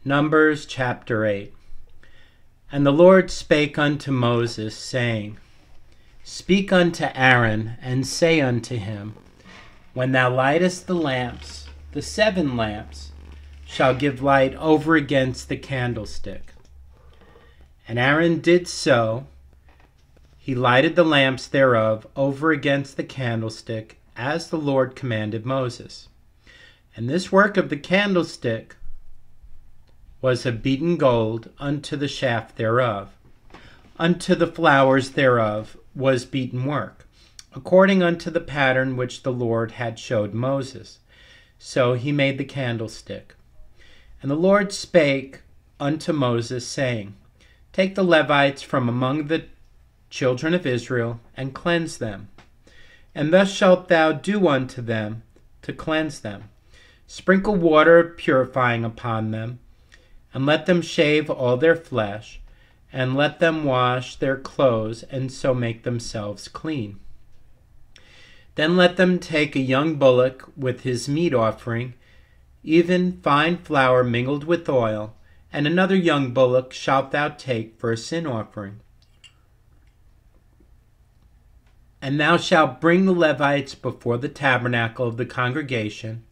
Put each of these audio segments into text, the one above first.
Numbers chapter 8. And the Lord spake unto Moses, saying, Speak unto Aaron, and say unto him, When thou lightest the lamps, the 7 lamps shall give light over against the candlestick. And Aaron did so. He lighted the lamps thereof over against the candlestick, as the Lord commanded Moses. And this work of the candlestick was of beaten gold unto the shaft thereof. Unto the flowers thereof was beaten work, according unto the pattern which the Lord had showed Moses. So he made the candlestick. And the Lord spake unto Moses, saying, Take the Levites from among the children of Israel, and cleanse them. And thus shalt thou do unto them to cleanse them. Sprinkle water purifying upon them, and let them shave all their flesh, and let them wash their clothes, and so make themselves clean. Then let them take a young bullock with his meat offering, even fine flour mingled with oil, and another young bullock shalt thou take for a sin offering. And thou shalt bring the Levites before the tabernacle of the congregation,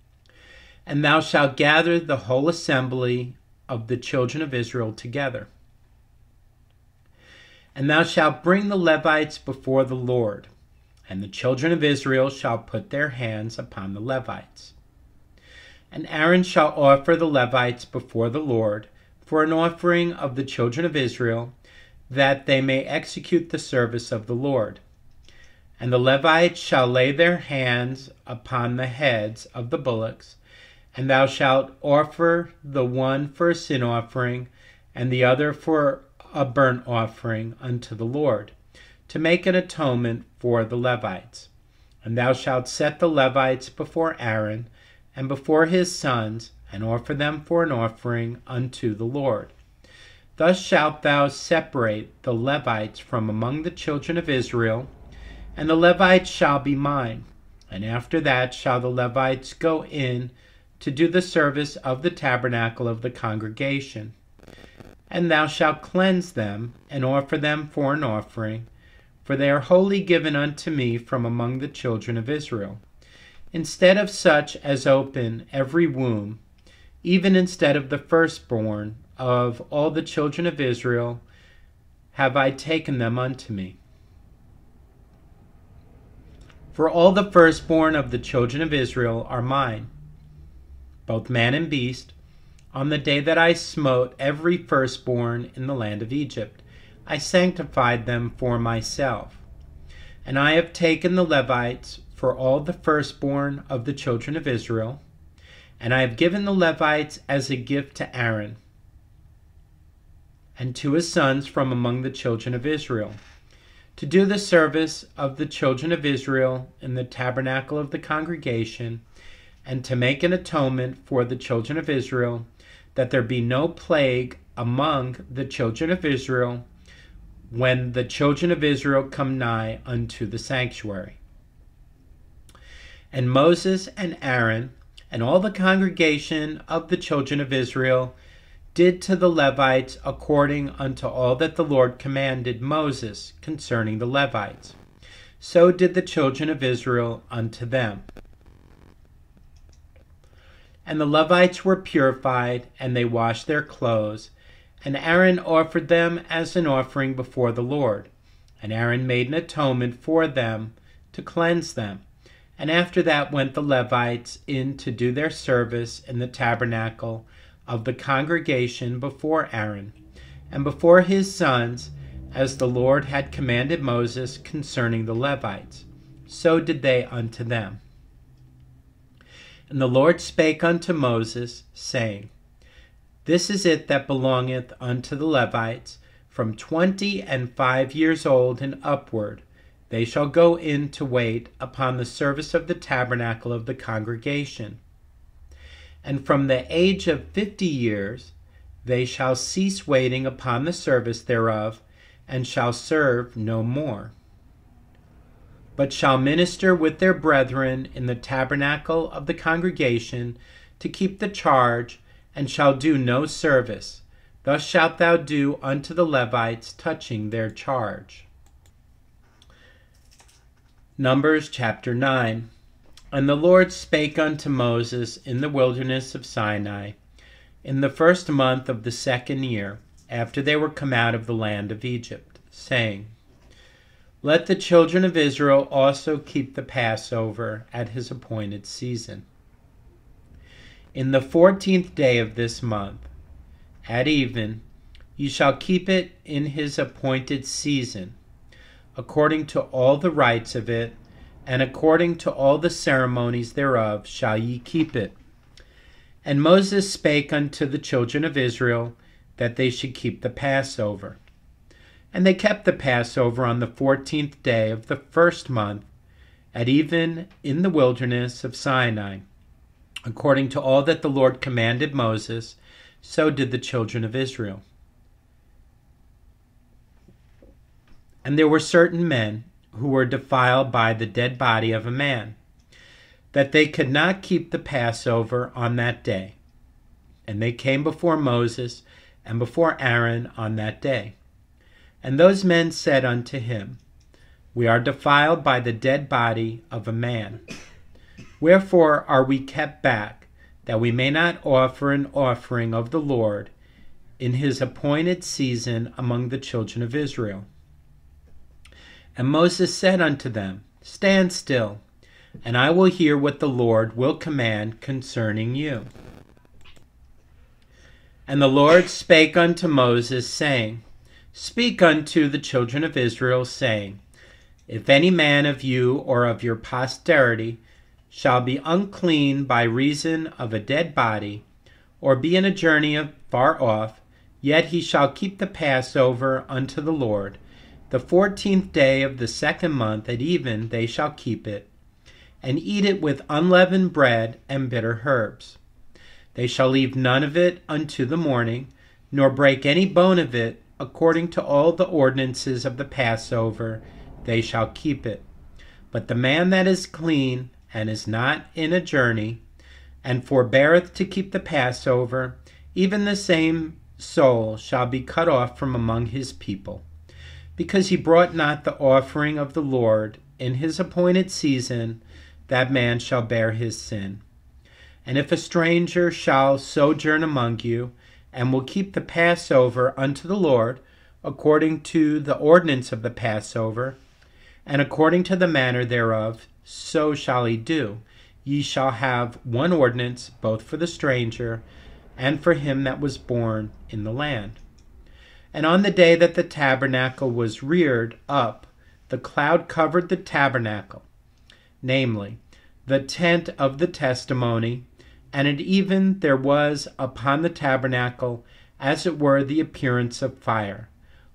and thou shalt gather the whole assembly of the children of Israel together. And thou shalt bring the Levites before the Lord, and the children of Israel shall put their hands upon the Levites. And Aaron shall offer the Levites before the Lord for an offering of the children of Israel, that they may execute the service of the Lord. And the Levites shall lay their hands upon the heads of the bullocks, and thou shalt offer the one for a sin offering, and the other for a burnt offering unto the Lord, to make an atonement for the Levites. And thou shalt set the Levites before Aaron, and before his sons, and offer them for an offering unto the Lord. Thus shalt thou separate the Levites from among the children of Israel, and the Levites shall be mine. And after that shall the Levites go in to do the service of the tabernacle of the congregation. And thou shalt cleanse them, and offer them for an offering, for they are wholly given unto me from among the children of Israel. Instead of such as open every womb, even instead of the firstborn of all the children of Israel, have I taken them unto me. For all the firstborn of the children of Israel are mine, both man and beast, on the day that I smote every firstborn in the land of Egypt. I sanctified them for myself. And I have taken the Levites for all the firstborn of the children of Israel, and I have given the Levites as a gift to Aaron and to his sons from among the children of Israel, to do the service of the children of Israel in the tabernacle of the congregation, and to make an atonement for the children of Israel, that there be no plague among the children of Israel when the children of Israel come nigh unto the sanctuary. And Moses and Aaron and all the congregation of the children of Israel did to the Levites according unto all that the Lord commanded Moses concerning the Levites. So did the children of Israel unto them. And the Levites were purified, and they washed their clothes. And Aaron offered them as an offering before the Lord. And Aaron made an atonement for them to cleanse them. And after that went the Levites in to do their service in the tabernacle of the congregation before Aaron, and before his sons, as the Lord had commanded Moses concerning the Levites. So did they unto them. And the Lord spake unto Moses, saying, This is it that belongeth unto the Levites, from 25 years old and upward. They shall go in to wait upon the service of the tabernacle of the congregation. And from the age of 50 years they shall cease waiting upon the service thereof, and shall serve no more. but shall minister with their brethren in the tabernacle of the congregation to keep the charge and shall do no service. Thus shalt thou do unto the Levites touching their charge. Numbers chapter 9. And the Lord spake unto Moses in the wilderness of Sinai, in the 1st month of the 2nd year, after they were come out of the land of Egypt, saying, Let the children of Israel also keep the Passover at his appointed season. In the 14th day of this month, at even, ye shall keep it in his appointed season, according to all the rites of it, and according to all the ceremonies thereof shall ye keep it. And Moses spake unto the children of Israel, that they should keep the Passover. And they kept the Passover on the 14th day of the 1st month, at even in the wilderness of Sinai. According to all that the Lord commanded Moses, so did the children of Israel. And there were certain men who were defiled by the dead body of a man, that they could not keep the Passover on that day. And they came before Moses and before Aaron on that day. And those men said unto him, We are defiled by the dead body of a man. Wherefore are we kept back, that we may not offer an offering of the Lord in his appointed season among the children of Israel? And Moses said unto them, Stand still, and I will hear what the Lord will command concerning you. And the Lord spake unto Moses, saying, Speak unto the children of Israel, saying, If any man of you or of your posterity shall be unclean by reason of a dead body, or be in a journey far off, yet he shall keep the Passover unto the Lord. The 14th day of the 2nd month at even they shall keep it, and eat it with unleavened bread and bitter herbs. They shall leave none of it unto the morning, nor break any bone of it. According to all the ordinances of the Passover, they shall keep it. But the man that is clean, and is not in a journey, and forbeareth to keep the Passover, even the same soul shall be cut off from among his people, because he brought not the offering of the Lord in his appointed season. That man shall bear his sin. And if a stranger shall sojourn among you, and will keep the Passover unto the Lord, according to the ordinance of the Passover, and according to the manner thereof, so shall he do. Ye shall have one ordinance, both for the stranger, and for him that was born in the land. And on the day that the tabernacle was reared up, the cloud covered the tabernacle, namely, the tent of the testimony, and at even there was upon the tabernacle, as it were, the appearance of fire,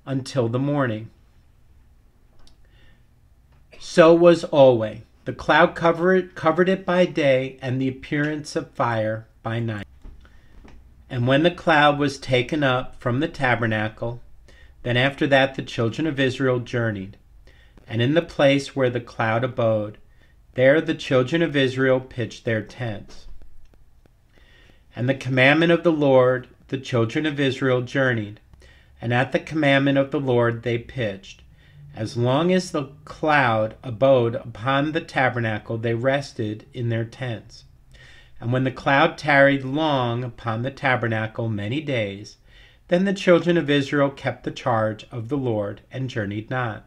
until the morning. So was always. The cloud covered it by day, and the appearance of fire by night. And when the cloud was taken up from the tabernacle, then after that the children of Israel journeyed. And in the place where the cloud abode, there the children of Israel pitched their tents. And the commandment of the Lord, the children of Israel journeyed, and at the commandment of the Lord they pitched. As long as the cloud abode upon the tabernacle, they rested in their tents. And when the cloud tarried long upon the tabernacle many days, then the children of Israel kept the charge of the Lord, and journeyed not.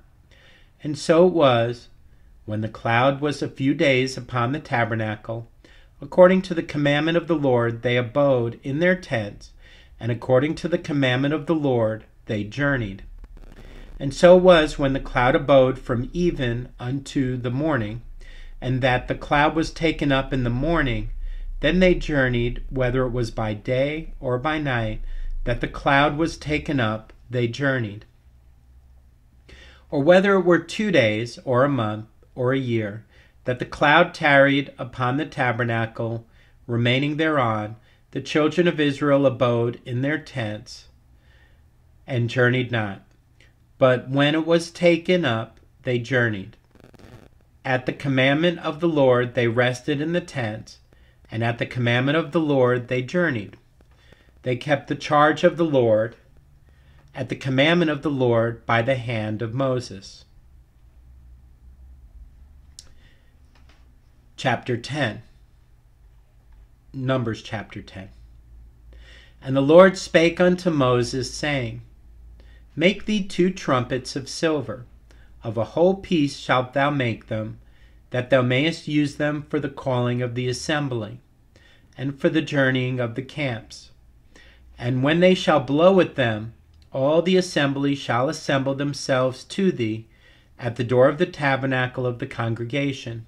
And so it was, when the cloud was a few days upon the tabernacle, according to the commandment of the Lord they abode in their tents, and according to the commandment of the Lord they journeyed. And so it was, when the cloud abode from even unto the morning, and that the cloud was taken up in the morning, then they journeyed, whether it was by day or by night, that the cloud was taken up, they journeyed. Or whether it were 2 days, or a month, or a year, that the cloud tarried upon the tabernacle, remaining thereon, the children of Israel abode in their tents, and journeyed not. But when it was taken up, they journeyed. At the commandment of the Lord they rested in the tents, and at the commandment of the Lord they journeyed. they kept the charge of the Lord at the commandment of the Lord by the hand of Moses. Chapter 10. Numbers chapter 10. And the Lord spake unto Moses, saying, Make thee 2 trumpets of silver, of a whole piece shalt thou make them, that thou mayest use them for the calling of the assembly, and for the journeying of the camps. And when they shall blow at them, all the assembly shall assemble themselves to thee at the door of the tabernacle of the congregation.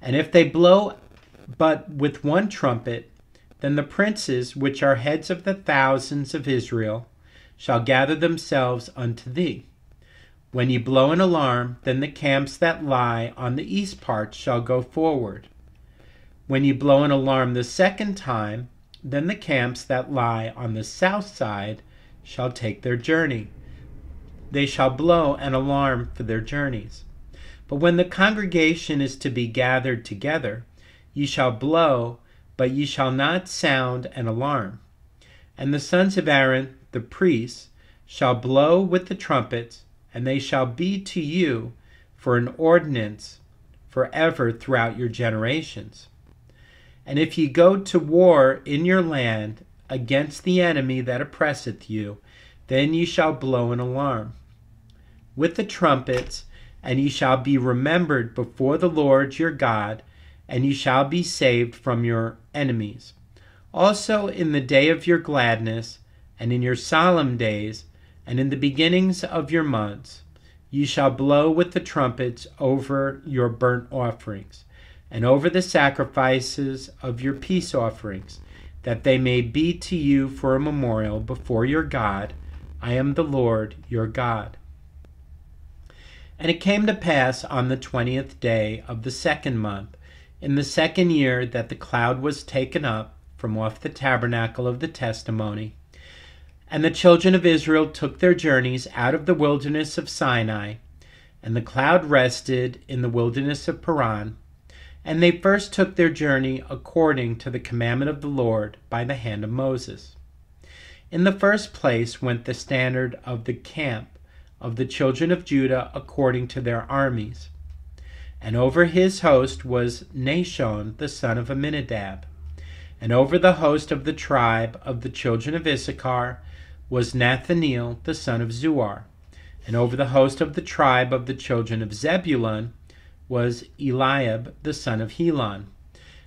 And if they blow but with 1 trumpet, then the princes, which are heads of the thousands of Israel, shall gather themselves unto thee. When ye blow an alarm, then the camps that lie on the east part shall go forward. When ye blow an alarm the 2nd time, then the camps that lie on the south side shall take their journey. They shall blow an alarm for their journeys. But when the congregation is to be gathered together, ye shall blow, but ye shall not sound an alarm. And the sons of Aaron, the priests, shall blow with the trumpets, and they shall be to you for an ordinance forever throughout your generations. And if ye go to war in your land against the enemy that oppresseth you, then ye shall blow an alarm with the trumpets, and ye shall be remembered before the Lord your God, and ye shall be saved from your enemies. Also in the day of your gladness, and in your solemn days, and in the beginnings of your months, ye shall blow with the trumpets over your burnt offerings, and over the sacrifices of your peace offerings, that they may be to you for a memorial before your God. I am the Lord your God. And it came to pass on the 20th day of the 2nd month, in the 2nd year, that the cloud was taken up from off the tabernacle of the testimony. And the children of Israel took their journeys out of the wilderness of Sinai, and the cloud rested in the wilderness of Paran. And they first took their journey according to the commandment of the Lord by the hand of Moses. In the first place went the standard of the camp of the children of Judah according to their armies. And over his host was Nashon the son of Amminadab. And over the host of the tribe of the children of Issachar was Nathaniel the son of Zuar. And over the host of the tribe of the children of Zebulun was Eliab the son of Helon.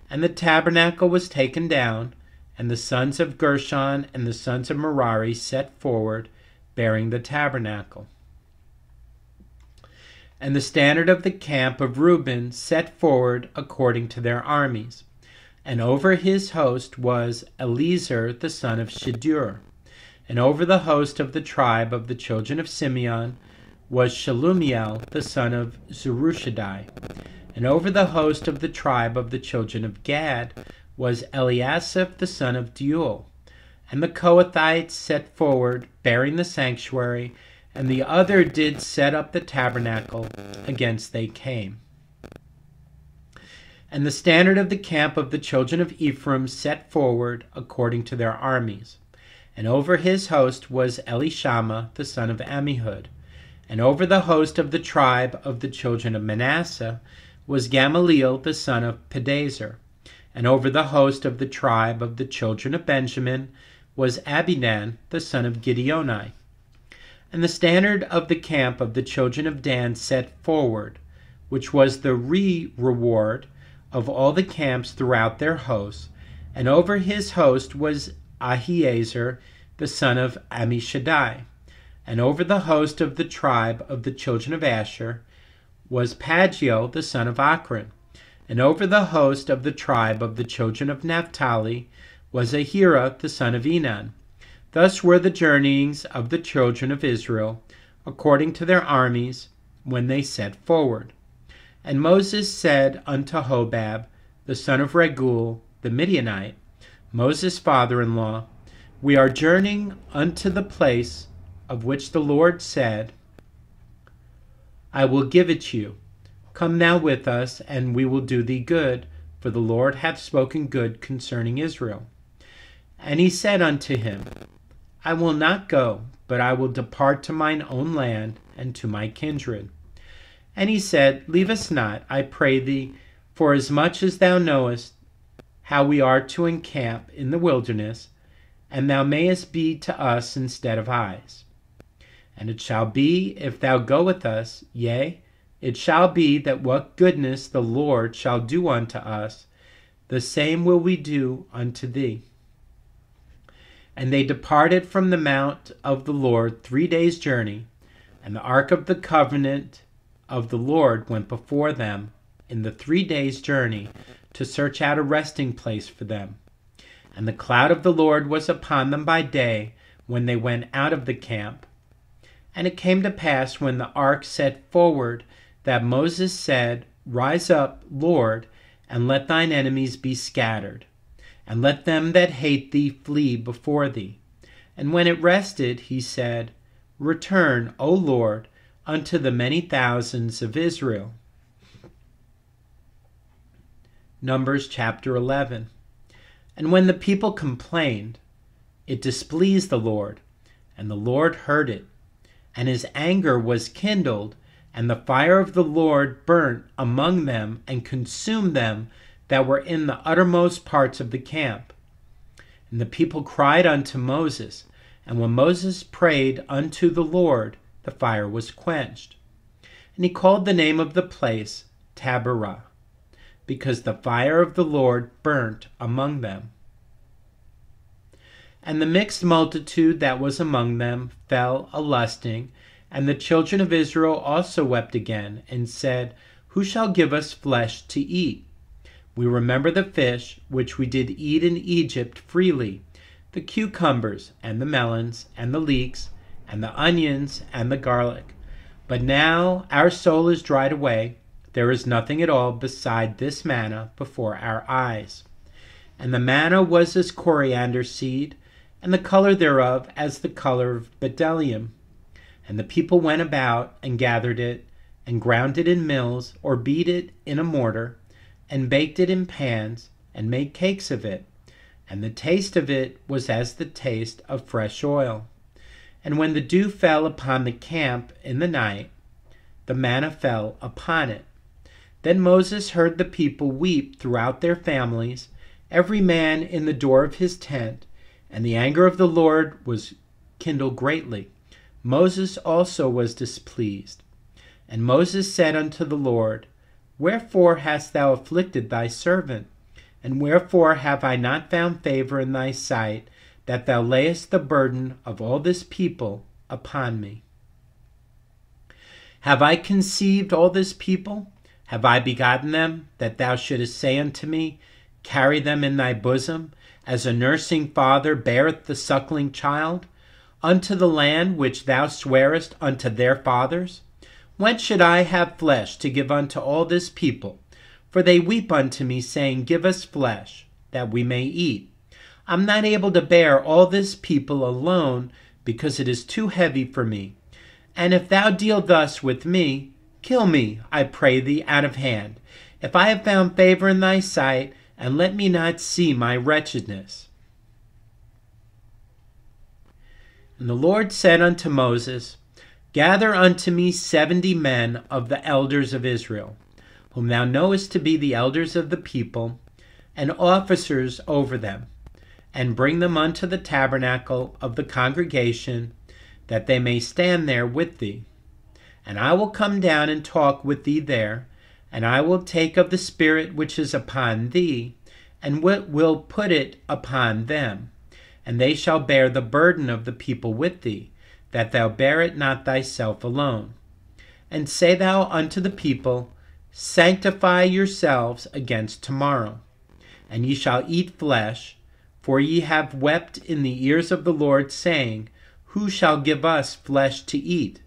And the tabernacle was taken down, and the sons of Gershon and the sons of Merari set forward, bearing the tabernacle. And the standard of the camp of Reuben set forward according to their armies. And over his host was Eliezer the son of Shedeur. And over the host of the tribe of the children of Simeon was Shelumiel the son of Zurishaddai. And over the host of the tribe of the children of Gad was Eliasaph the son of Deuel. And the Kohathites set forward, bearing the sanctuary, and the other did set up the tabernacle, against they came. And the standard of the camp of the children of Ephraim set forward according to their armies. And over his host was Elishama the son of Ammihud. And over the host of the tribe of the children of Manasseh was Gamaliel the son of Pedazer. And over the host of the tribe of the children of Benjamin was Abidan the son of Gideoni. And the standard of the camp of the children of Dan set forward, which was the reward of all the camps throughout their hosts. And over his host was Ahiezer the son of Ammishaddai. And over the host of the tribe of the children of Asher was Pagiel the son of Akron. And over the host of the tribe of the children of Naphtali was Ahira the son of Enan. Thus were the journeyings of the children of Israel, according to their armies, when they set forward. And Moses said unto Hobab, the son of Reguel, the Midianite, Moses' father-in-law, We are journeying unto the place of which the Lord said, I will give it you. Come now with us, and we will do thee good, for the Lord hath spoken good concerning Israel. And he said unto him, I will not go, but I will depart to mine own land and to my kindred. And he said, Leave us not, I pray thee, for as much as thou knowest how we are to encamp in the wilderness, and thou mayest be to us instead of eyes. And it shall be, if thou go with us, yea, it shall be that what goodness the Lord shall do unto us, the same will we do unto thee. And they departed from the mount of the Lord 3 days' journey, and the ark of the covenant of the Lord went before them in the 3 days' journey to search out a resting place for them. And the cloud of the Lord was upon them by day when they went out of the camp. And it came to pass when the ark set forward that Moses said, Rise up, Lord, and let thine enemies be scattered, and let them that hate thee flee before thee. And when it rested, he said, Return, O Lord, unto the many thousands of Israel. Numbers chapter 11. And when the people complained, it displeased the Lord, and the Lord heard it. And his anger was kindled, and the fire of the Lord burnt among them, and consumed them that were in the uttermost parts of the camp. And the people cried unto Moses, and when Moses prayed unto the Lord, the fire was quenched. And he called the name of the place Taberah, because the fire of the Lord burnt among them. And the mixed multitude that was among them fell a-lusting, and the children of Israel also wept again, and said, Who shall give us flesh to eat? We remember the fish which we did eat in Egypt freely, the cucumbers, and the melons, and the leeks, and the onions, and the garlic. But now our soul is dried away, there is nothing at all beside this manna before our eyes. And the manna was as coriander seed, and the color thereof as the color of bdellium. And the people went about and gathered it, and ground it in mills, or beat it in a mortar, and baked it in pans, and made cakes of it. And the taste of it was as the taste of fresh oil. And when the dew fell upon the camp in the night, the manna fell upon it. Then Moses heard the people weep throughout their families, every man in the door of his tent, and the anger of the Lord was kindled greatly. Moses also was displeased. And Moses said unto the Lord, Wherefore hast thou afflicted thy servant? And wherefore have I not found favor in thy sight, that thou layest the burden of all this people upon me? Have I conceived all this people? Have I begotten them, that thou shouldest say unto me, Carry them in thy bosom, as a nursing father beareth the suckling child, unto the land which thou swarest unto their fathers? Whence should I have flesh to give unto all this people? For they weep unto me, saying, Give us flesh, that we may eat. I'm not able to bear all this people alone, because it is too heavy for me. And if thou deal thus with me, kill me, I pray thee, out of hand, if I have found favor in thy sight, and let me not see my wretchedness. And the Lord said unto Moses, Gather unto me 70 men of the elders of Israel, whom thou knowest to be the elders of the people, and officers over them, and bring them unto the tabernacle of the congregation, that they may stand there with thee. And I will come down and talk with thee there, and I will take of the Spirit which is upon thee, and will put it upon them. And they shall bear the burden of the people with thee, that thou bear it not thyself alone. And say thou unto the people, Sanctify yourselves against tomorrow. And ye shall eat flesh, for ye have wept in the ears of the Lord, saying, Who shall give us flesh to eat?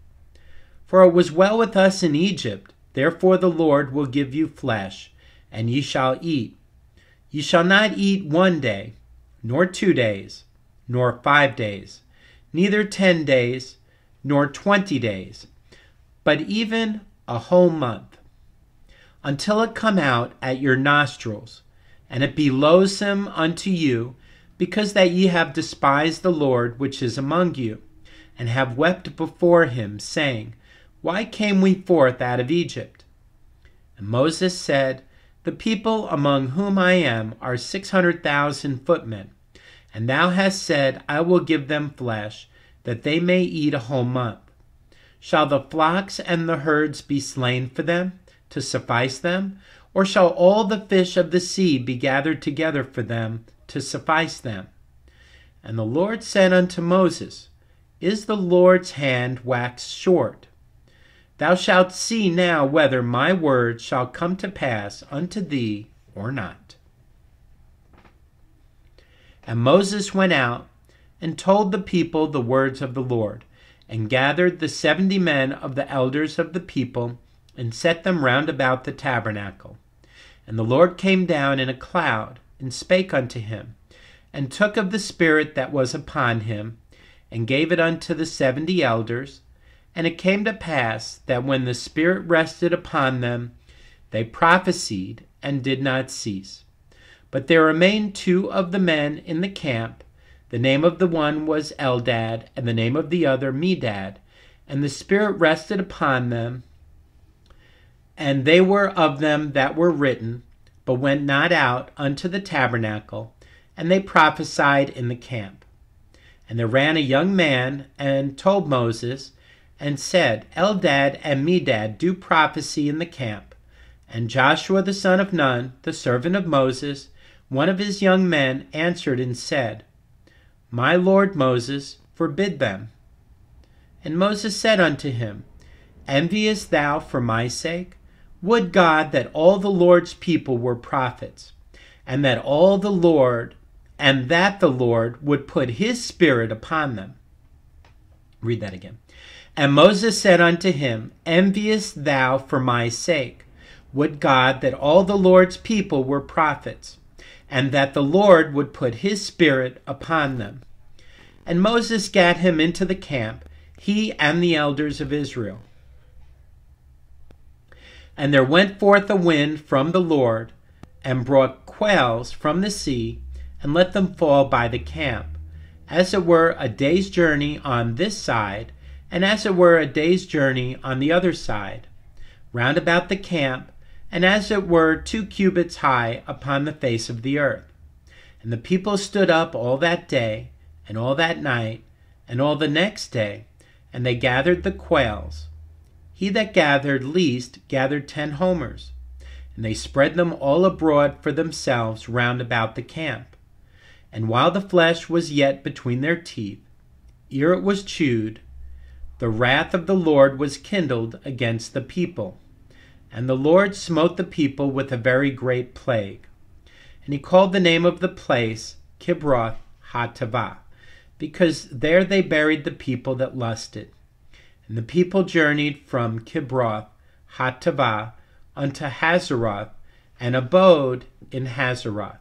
For it was well with us in Egypt, therefore the Lord will give you flesh, and ye shall eat. Ye shall not eat 1 day, nor 2 days, nor 5 days, neither 10 days, nor 20 days, but even a whole month, until it come out at your nostrils, and it be loathsome unto you, because that ye have despised the Lord which is among you, and have wept before him, saying, Why came we forth out of Egypt? And Moses said, The people among whom I am are 600,000 footmen, and thou hast said, I will give them flesh, that they may eat a whole month. Shall the flocks and the herds be slain for them, to suffice them? Or shall all the fish of the sea be gathered together for them, to suffice them? And the Lord said unto Moses, Is the Lord's hand waxed short? Thou shalt see now whether my word shall come to pass unto thee or not. And Moses went out and told the people the words of the Lord, and gathered the 70 men of the elders of the people, and set them round about the tabernacle. And the Lord came down in a cloud, and spake unto him, and took of the Spirit that was upon him, and gave it unto the 70 elders. And it came to pass that when the Spirit rested upon them, they prophesied and did not cease. But there remained 2 of the men in the camp. The name of the one was Eldad, and the name of the other Medad. And the Spirit rested upon them, and they were of them that were written, but went not out unto the tabernacle, and they prophesied in the camp. And there ran a young man, and told Moses, and said, Eldad and Medad do prophecy in the camp. And Joshua the son of Nun, the servant of Moses, one of his young men, answered and said, My lord Moses, forbid them. And Moses said unto him, Enviest thou for my sake? Would God that all the Lord's people were prophets, and that the Lord would put his Spirit upon them. Read that again. And Moses said unto him, Enviest thou for my sake? Would God that all the Lord's people were prophets, and that the Lord would put his Spirit upon them. And Moses gat him into the camp, he and the elders of Israel. And there went forth a wind from the Lord, and brought quails from the sea, and let them fall by the camp, as it were a day's journey on this side, and as it were a day's journey on the other side, round about the camp, and as it were 2 cubits high upon the face of the earth. And the people stood up all that day, and all that night, and all the next day, and they gathered the quails. He that gathered least gathered 10 homers, and they spread them all abroad for themselves round about the camp. And while the flesh was yet between their teeth, ere it was chewed, the wrath of the Lord was kindled against the people. And the Lord smote the people with a very great plague. And he called the name of the place Kibroth Hattaavah, because there they buried the people that lusted. And the people journeyed from Kibroth Hattaavah unto Hazeroth, and abode in Hazeroth.